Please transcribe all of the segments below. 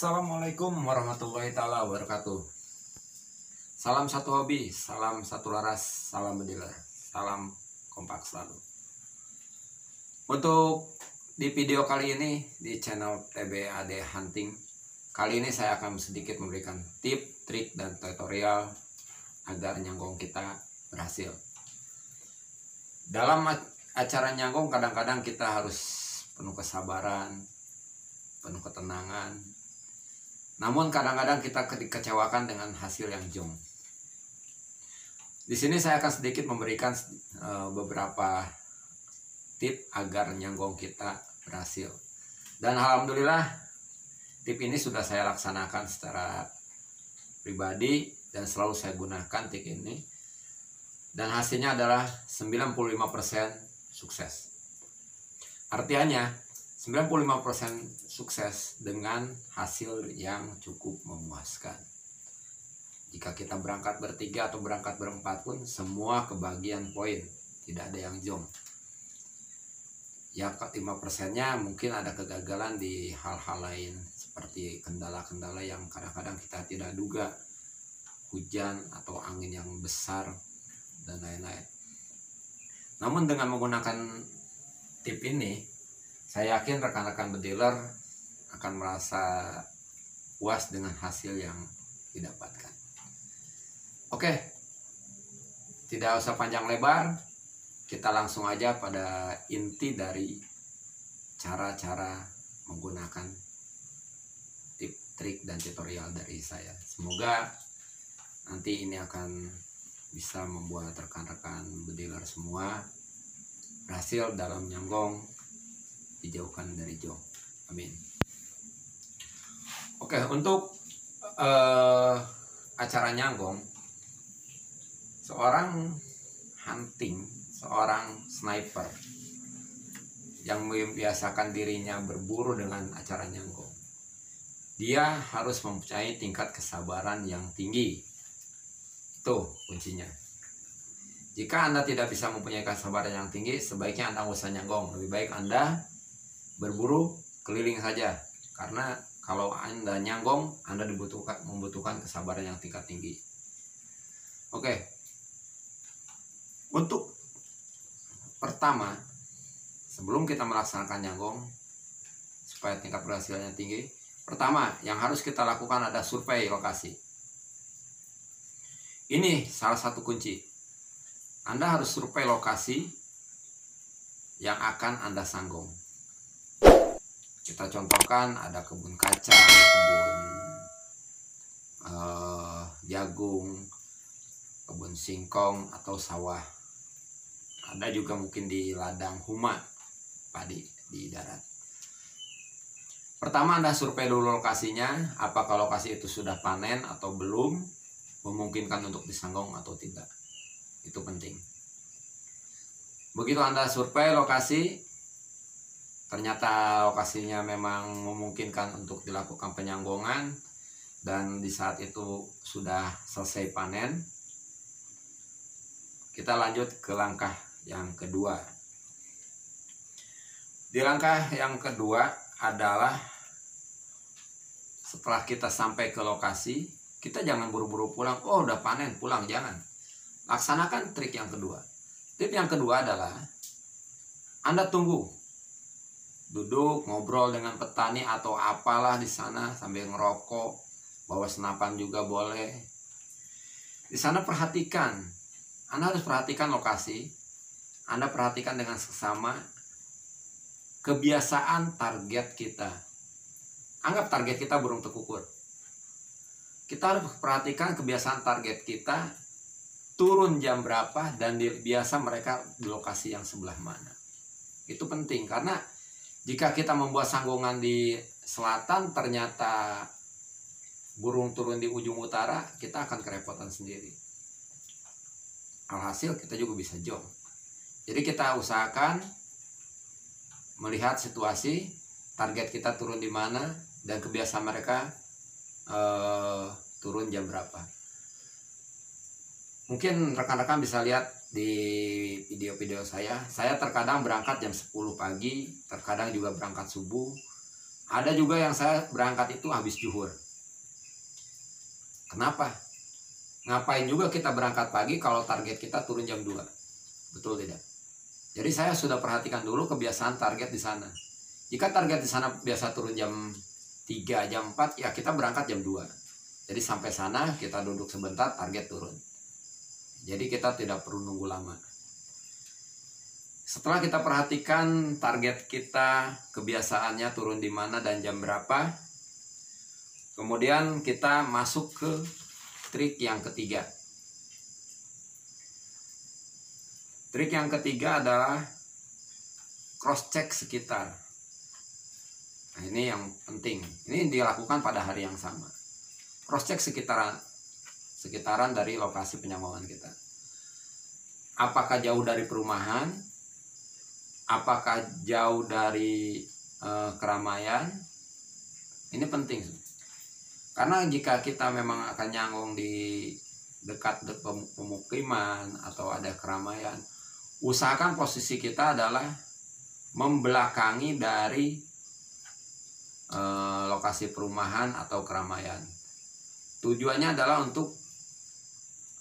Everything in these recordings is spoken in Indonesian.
Assalamualaikum warahmatullahi taala wabarakatuh. Salam satu hobi, salam satu laras, salam bediler, salam kompak selalu. Untuk di video kali ini di channel TBAD Hunting, kali ini saya akan sedikit memberikan tip, trik, dan tutorial agar nyanggong kita berhasil. Dalam acara nyanggong kadang-kadang kita harus penuh kesabaran, penuh ketenangan. Namun kadang-kadang kita dikecewakan dengan hasil yang jong. Di sini saya akan sedikit memberikan beberapa tip agar nyanggong kita berhasil. Dan alhamdulillah tip ini sudah saya laksanakan secara pribadi dan selalu saya gunakan tip ini. Dan hasilnya adalah 95% sukses. Artinya 95% sukses dengan hasil yang cukup memuaskan. Jika kita berangkat bertiga atau berangkat berempat pun semua kebagian poin, tidak ada yang jong. Ya 5%-nya mungkin ada kegagalan di hal-hal lain seperti kendala-kendala yang kadang-kadang kita tidak duga, hujan atau angin yang besar dan lain-lain. Namun dengan menggunakan tip ini, saya yakin rekan-rekan bediler akan merasa puas dengan hasil yang didapatkan. Oke, tidak usah panjang lebar, kita langsung aja pada inti dari cara-cara menggunakan tip, trik, dan tutorial dari saya. Semoga nanti ini akan bisa membuat rekan-rekan bediler semua berhasil dalam nyanggong, dijauhkan dari jong. Amin. Oke, untuk acara nyanggong, seorang hunting, seorang sniper yang membiasakan dirinya berburu dengan acara nyanggong, dia harus mempunyai tingkat kesabaran yang tinggi. Itu kuncinya. Jika Anda tidak bisa mempunyai kesabaran yang tinggi, sebaiknya Anda nggak usah nyanggong. Lebih baik Anda berburu keliling saja, karena kalau Anda nyanggong, Anda membutuhkan kesabaran yang tingkat tinggi. Oke, untuk pertama, sebelum kita melaksanakan nyanggong supaya tingkat berhasilnya tinggi, pertama yang harus kita lakukan adalah survei lokasi. Ini salah satu kunci. Anda harus survei lokasi yang akan Anda sanggong. Kita contohkan ada kebun kacang, kebun jagung, kebun singkong atau sawah. Ada juga mungkin di ladang huma, padi di darat. Pertama Anda survei dulu lokasinya, apakah lokasi itu sudah panen atau belum, memungkinkan untuk disanggong atau tidak. Itu penting. Begitu Anda survei lokasi, ternyata lokasinya memang memungkinkan untuk dilakukan penyanggongan, dan di saat itu sudah selesai panen, kita lanjut ke langkah yang kedua. Di langkah yang kedua adalah setelah kita sampai ke lokasi, kita jangan buru-buru pulang. Oh, udah panen, pulang, jangan. Laksanakan trik yang kedua. Tip yang kedua adalah Anda tunggu, duduk ngobrol dengan petani atau apalah di sana sambil ngerokok, bawa senapan juga boleh. Di sana perhatikan, Anda harus perhatikan lokasi, Anda perhatikan dengan seksama kebiasaan target kita. Anggap target kita burung tekukur. Kita harus perhatikan kebiasaan target kita, turun jam berapa, dan biasa mereka di lokasi yang sebelah mana. Itu penting, karena jika kita membuat sanggongan di selatan, ternyata burung turun di ujung utara, kita akan kerepotan sendiri. Alhasil kita juga bisa jong. Jadi kita usahakan melihat situasi, target kita turun di mana, dan kebiasaan mereka turun jam berapa. Mungkin rekan-rekan bisa lihat di video-video saya terkadang berangkat jam 10 pagi, terkadang juga berangkat subuh, Ada juga yang saya berangkat itu habis zuhur. Kenapa? Ngapain juga kita berangkat pagi kalau target kita turun jam 2? Betul tidak? Jadi saya sudah perhatikan dulu kebiasaan target di sana. Jika target di sana biasa turun jam 3, jam 4, ya kita berangkat jam 2. Jadi sampai sana kita duduk sebentar, target turun. Jadi kita tidak perlu nunggu lama. Setelah kita perhatikan target kita, kebiasaannya turun di mana dan jam berapa, kemudian kita masuk ke trik yang ketiga. Trik yang ketiga adalah cross check sekitar. Nah, ini yang penting. Ini dilakukan pada hari yang sama. Cross check sekitaran dari lokasi penyambungan kita. Apakah jauh dari perumahan? Apakah jauh dari keramaian? Ini penting. Karena jika kita memang akan nyanggung di dekat pemukiman atau ada keramaian, usahakan posisi kita adalah membelakangi dari lokasi perumahan atau keramaian. Tujuannya adalah untuk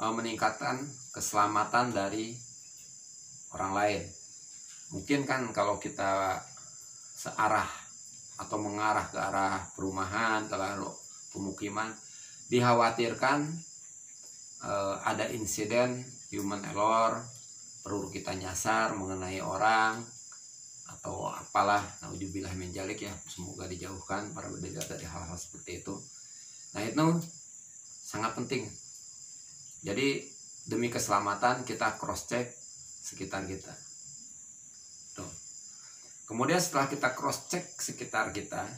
meningkatkan keselamatan dari orang lain. Mungkin kan kalau kita searah atau mengarah ke arah perumahan, ke arah pemukiman, dikhawatirkan ada insiden human error, perlu kita nyasar mengenai orang atau apalah, naudzubillah min dzalik ya, semoga dijauhkan para pendengar dari hal-hal seperti itu. Nah, itu sangat penting. Jadi demi keselamatan kita cross check sekitar kita. Tuh. Kemudian setelah kita cross check sekitar kita,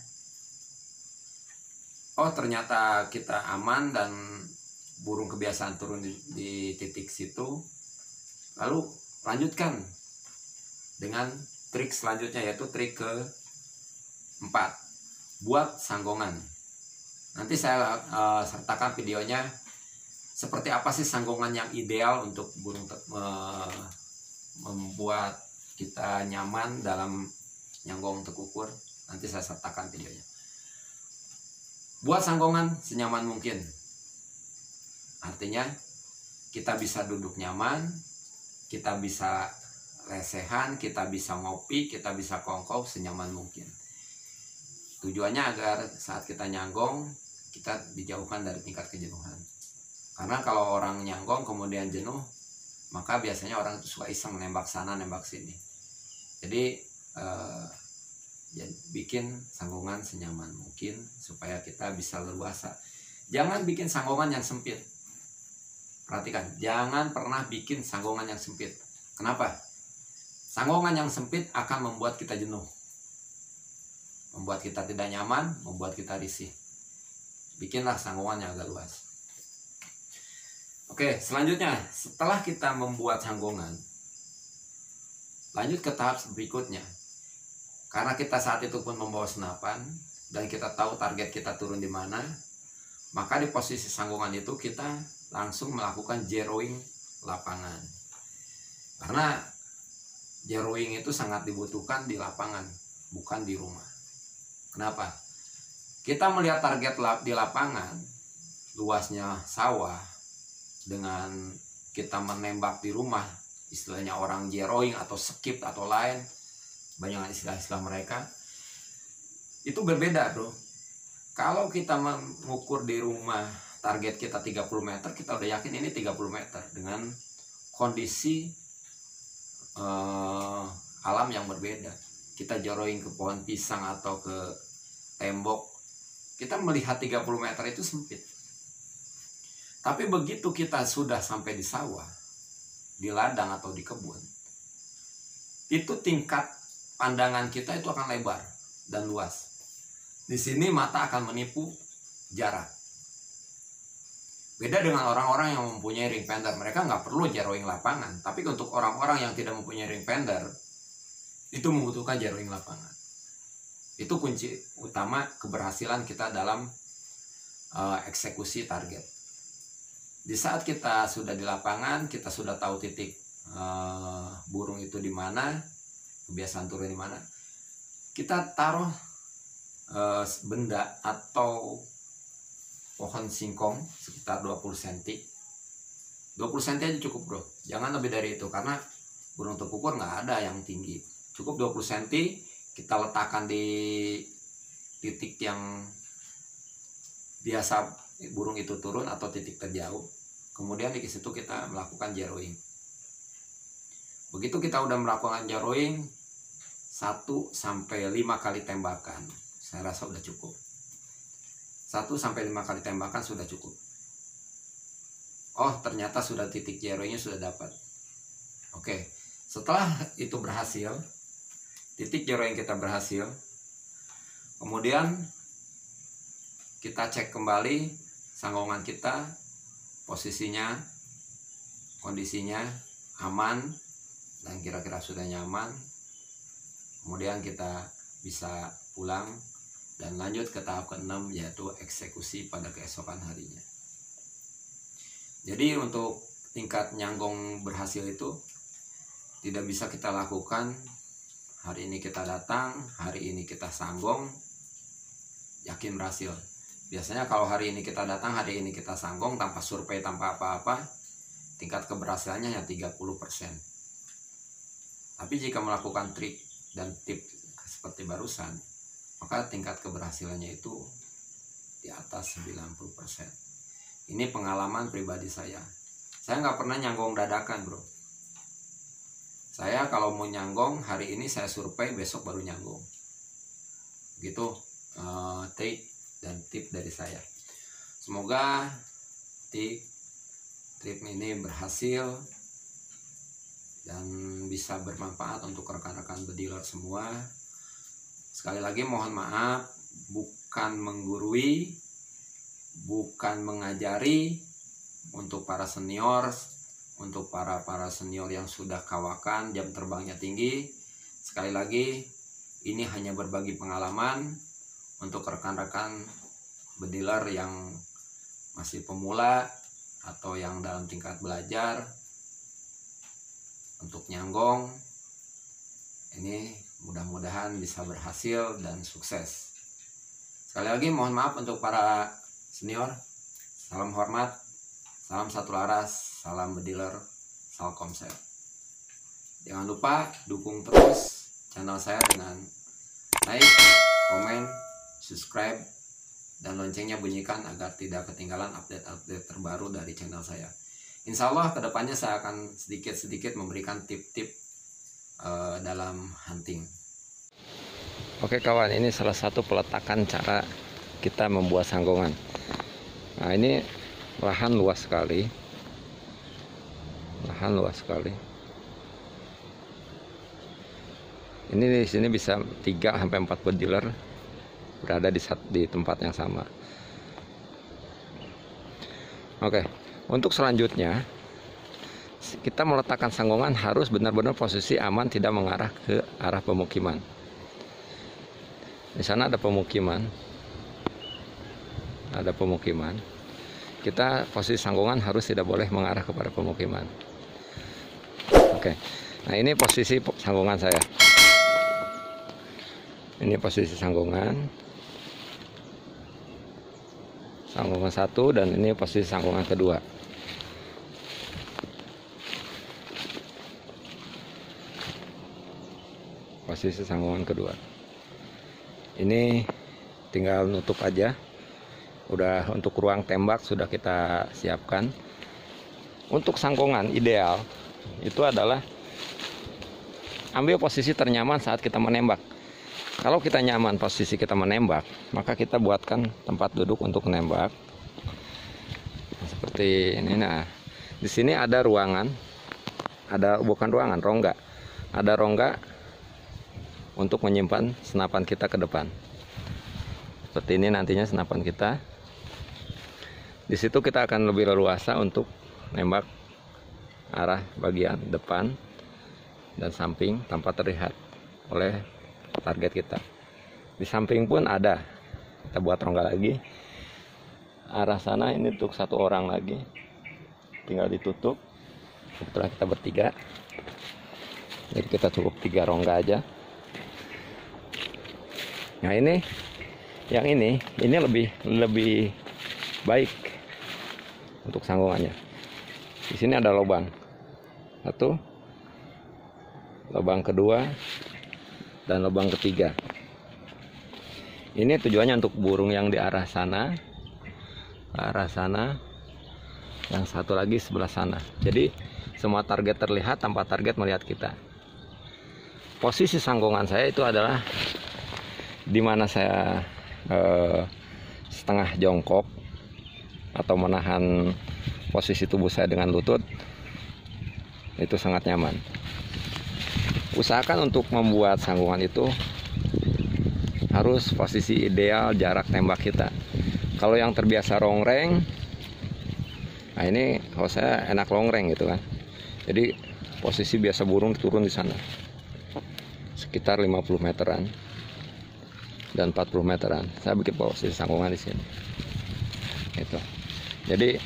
oh ternyata kita aman dan burung kebiasaan turun di titik situ, lalu lanjutkan dengan trik selanjutnya, yaitu trik ke-4, buat sanggongan. Nanti saya sertakan videonya seperti apa sih sanggongan yang ideal untuk burung membuat kita nyaman dalam nyanggong tekukur. Nanti saya sertakan videonya. Buat sanggongan senyaman mungkin. Artinya kita bisa duduk nyaman, kita bisa lesehan, kita bisa ngopi, kita bisa kongkow senyaman mungkin. Tujuannya agar saat kita nyanggong, kita dijauhkan dari tingkat kejenuhan. Karena kalau orang nyanggong kemudian jenuh, maka biasanya orang itu suka iseng nembak sana, nembak sini. Jadi bikin sanggongan senyaman mungkin supaya kita bisa leluasa. Jangan bikin sanggongan yang sempit. Perhatikan, jangan pernah bikin sanggongan yang sempit. Kenapa? Sanggongan yang sempit akan membuat kita jenuh, membuat kita tidak nyaman, membuat kita risih. Bikinlah sanggongan yang agak luas. Oke, selanjutnya setelah kita membuat sanggongan, lanjut ke tahap berikutnya. Karena kita saat itu pun membawa senapan dan kita tahu target kita turun di mana, maka di posisi sanggongan itu kita langsung melakukan zeroing lapangan. Karena zeroing itu sangat dibutuhkan di lapangan, bukan di rumah. Kenapa? Kita melihat target di lapangan, luasnya sawah, dengan kita menembak di rumah, istilahnya orang zeroing atau skip atau lain, banyak istilah-istilah mereka, itu berbeda bro. Kalau kita mengukur di rumah target kita 30 meter, kita udah yakin ini 30 meter dengan kondisi alam yang berbeda. Kita zeroing ke pohon pisang atau ke tembok, kita melihat 30 meter itu sempit. Tapi begitu kita sudah sampai di sawah, di ladang atau di kebun, itu tingkat pandangan kita itu akan lebar dan luas. Di sini mata akan menipu jarak. Beda dengan orang-orang yang mempunyai ring fender, mereka nggak perlu zeroing lapangan. Tapi untuk orang-orang yang tidak mempunyai ring fender, itu membutuhkan zeroing lapangan. Itu kunci utama keberhasilan kita dalam eksekusi target. Di saat kita sudah di lapangan, kita sudah tahu titik burung itu di mana, kebiasaan turun di mana, kita taruh benda atau pohon singkong sekitar 20 cm. 20 cm aja cukup bro, jangan lebih dari itu karena burung tekukur nggak ada yang tinggi. Cukup 20 cm kita letakkan di titik yang biasa burung itu turun atau titik terjauh. Kemudian di situ kita melakukan zeroing. Begitu kita udah melakukan zeroing 1-5 kali tembakan, saya rasa udah cukup. 1-5 kali tembakan sudah cukup. Oh, ternyata sudah titik zeroingnya sudah dapat. Oke, setelah itu berhasil, titik zeroing kita berhasil, kemudian kita cek kembali sanggongan kita, posisinya, kondisinya aman dan kira-kira sudah nyaman. Kemudian kita bisa pulang dan lanjut ke tahap ke-6, yaitu eksekusi pada keesokan harinya. Jadi untuk tingkat nyanggong berhasil itu tidak bisa kita lakukan hari ini kita datang, hari ini kita sanggong, yakin berhasil. Biasanya kalau hari ini kita datang, hari ini kita sanggong tanpa survei, tanpa apa-apa, tingkat keberhasilannya hanya 30%. Tapi jika melakukan trik dan tip seperti barusan, maka tingkat keberhasilannya itu di atas 90%. Ini pengalaman pribadi saya. Saya nggak pernah nyanggong dadakan bro. Saya kalau mau nyanggong hari ini saya survei, besok baru nyanggong. Gitu trik dan tip dari saya. Semoga tip ini berhasil dan bisa bermanfaat untuk rekan-rekan bediler semua. Sekali lagi mohon maaf, bukan menggurui, bukan mengajari. Untuk para senior, untuk para senior yang sudah kawakan, jam terbangnya tinggi, sekali lagi ini hanya berbagi pengalaman untuk rekan-rekan bediler yang masih pemula atau yang dalam tingkat belajar untuk nyanggong. Ini mudah-mudahan bisa berhasil dan sukses. Sekali lagi mohon maaf untuk para senior. Salam hormat, salam satu laras, salam bediler, Salkomsel. Jangan lupa dukung terus channel saya dengan like, komen, subscribe, dan loncengnya bunyikan agar tidak ketinggalan update-update terbaru dari channel saya. Insya Allah kedepannya saya akan sedikit-sedikit memberikan tip-tip dalam hunting. Oke kawan, ini salah satu peletakan cara kita membuat sanggongan. Nah ini lahan luas sekali, Ini di sini bisa 3-4 bediler berada di tempat yang sama. Oke, untuk selanjutnya kita meletakkan sanggongan harus benar-benar posisi aman, tidak mengarah ke arah pemukiman. Di sana ada pemukiman. Kita posisi sanggongan harus tidak boleh mengarah kepada pemukiman. Oke. Nah, ini posisi sanggongan saya. Ini posisi sanggongan 1 dan ini posisi sanggongan kedua. Posisi sanggongan kedua. Ini tinggal nutup aja. Udah untuk ruang tembak sudah kita siapkan. Untuk sanggongan ideal itu adalah ambil posisi ternyaman saat kita menembak. Kalau kita nyaman posisi kita menembak, maka kita buatkan tempat duduk untuk menembak. Seperti ini. Nah, di sini ada ruangan, rongga. Ada rongga untuk menyimpan senapan kita ke depan. Seperti ini nantinya senapan kita. Di situ kita akan lebih leluasa untuk nembak arah bagian depan dan samping tanpa terlihat oleh target kita. Di samping pun ada, kita buat rongga lagi. Arah sana ini untuk 1 orang lagi, tinggal ditutup. Kebetulan kita bertiga, jadi kita cukup 3 rongga aja. Nah ini Yang ini lebih baik untuk sanggungannya. Di sini ada lubang satu, lubang kedua, dan lubang ketiga. Ini tujuannya untuk burung yang di arah sana, yang satu lagi sebelah sana. Jadi semua target terlihat tanpa target melihat kita. Posisi sanggungan saya itu adalah di mana saya setengah jongkok atau menahan posisi tubuh saya dengan lutut, itu sangat nyaman. Usahakan untuk membuat sanggungan itu harus posisi ideal jarak tembak kita. Kalau yang terbiasa rongreng, nah ini kalau saya enak longreng gitu kan. Jadi posisi biasa burung turun di sana sekitar 50 meteran dan 40 meteran. Saya bikin posisi sanggungan di sini. Itu. Jadi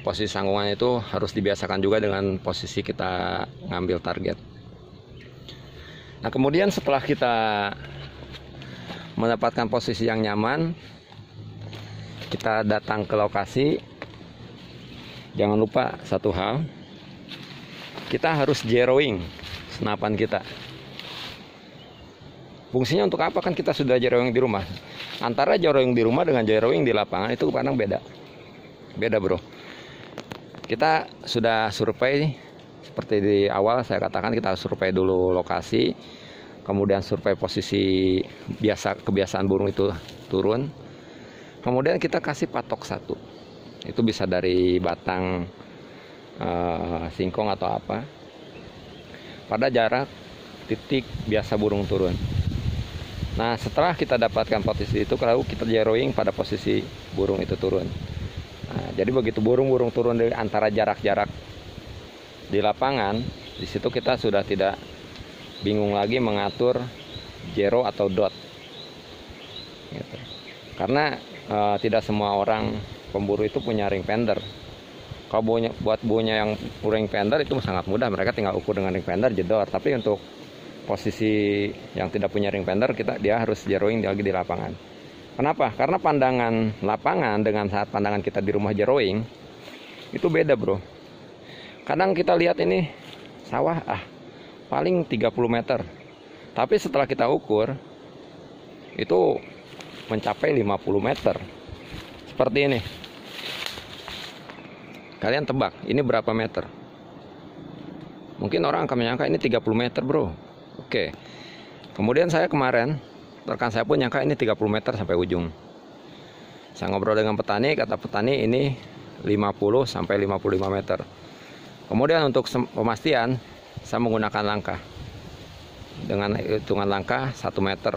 posisi sanggungan itu harus dibiasakan juga dengan posisi kita ngambil target. Nah, kemudian setelah kita mendapatkan posisi yang nyaman, kita datang ke lokasi. Jangan lupa satu hal, kita harus zeroing senapan kita. Fungsinya untuk apa? Kan kita sudah zeroing di rumah. Antara zeroing di rumah dengan zeroing di lapangan itu kadang beda bro. Kita sudah survei, seperti di awal saya katakan, kita survei dulu lokasi, kemudian survei posisi kebiasaan burung itu turun, kemudian kita kasih patok satu. Itu bisa dari batang singkong atau apa, pada jarak titik biasa burung turun. Nah, setelah kita dapatkan posisi itu, lalu kita zeroing pada posisi burung itu turun. Nah, jadi begitu burung turun dari antara jarak-jarak di lapangan, di situ kita sudah tidak bingung lagi mengatur zero atau dot. Gitu. Karena tidak semua orang pemburu itu punya ring fender. Kalau buat buahnya yang ring fender itu sangat mudah, mereka tinggal ukur dengan ring fender jedor. Tapi untuk posisi yang tidak punya ring fender, dia harus zeroing lagi di lapangan. Kenapa? Karena pandangan lapangan dengan saat pandangan kita di rumah zeroing itu beda bro. Kadang kita lihat ini sawah paling 30 meter, tapi setelah kita ukur itu mencapai 50 meter. Seperti ini. Kalian tebak ini berapa meter? Mungkin orang akan menyangka ini 30 meter bro. Oke. Kemudian saya kemarin, rekan saya pun nyangka ini 30 meter sampai ujung. Saya ngobrol dengan petani, kata petani ini 50 sampai 55 meter. Kemudian untuk pemastian, saya menggunakan langkah. Dengan hitungan langkah 1 meter.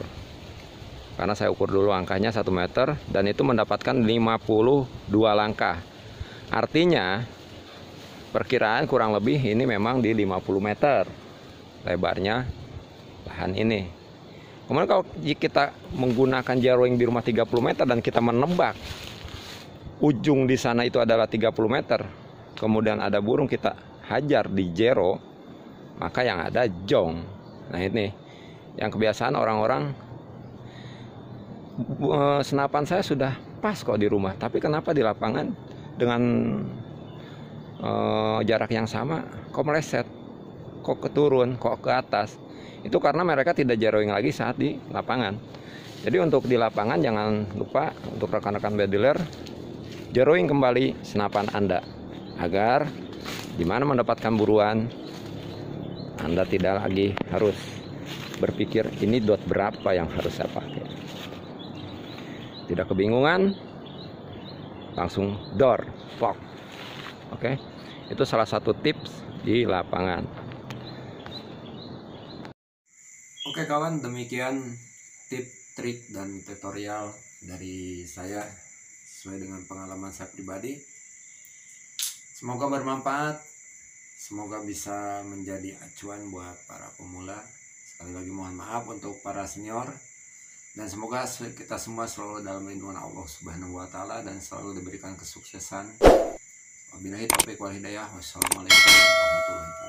Karena saya ukur dulu angkanya 1 meter, dan itu mendapatkan 52 langkah. Artinya, perkiraan kurang lebih ini memang di 50 meter lebarnya lahan ini. Kemudian kalau kita menggunakan zeroing di rumah 30 meter dan kita menebak ujung di sana itu adalah 30 meter, kemudian ada burung kita hajar di zero, maka yang ada jong. Nah ini yang kebiasaan orang-orang, senapan saya sudah pas kok di rumah, tapi kenapa di lapangan dengan jarak yang sama kok meleset, kok keturun, kok ke atas. Itu karena mereka tidak zeroing lagi saat di lapangan. Jadi untuk di lapangan jangan lupa, untuk rekan-rekan bediler, zeroing kembali senapan Anda agar di mana mendapatkan buruan Anda tidak lagi harus berpikir ini dot berapa yang harus saya pakai. Tidak kebingungan, langsung door, pok. Oke. Itu salah satu tips di lapangan. Oke kawan, demikian tip, trik, dan tutorial dari saya sesuai dengan pengalaman saya pribadi. Semoga bermanfaat, semoga bisa menjadi acuan buat para pemula. Sekali lagi mohon maaf untuk para senior, dan semoga kita semua selalu dalam lindungan Allah Subhanahu wa Ta'ala dan selalu diberikan kesuksesan. Wabillahi taufiq wal hidayah. Wassalamualaikum warahmatullahi wabarakatuh.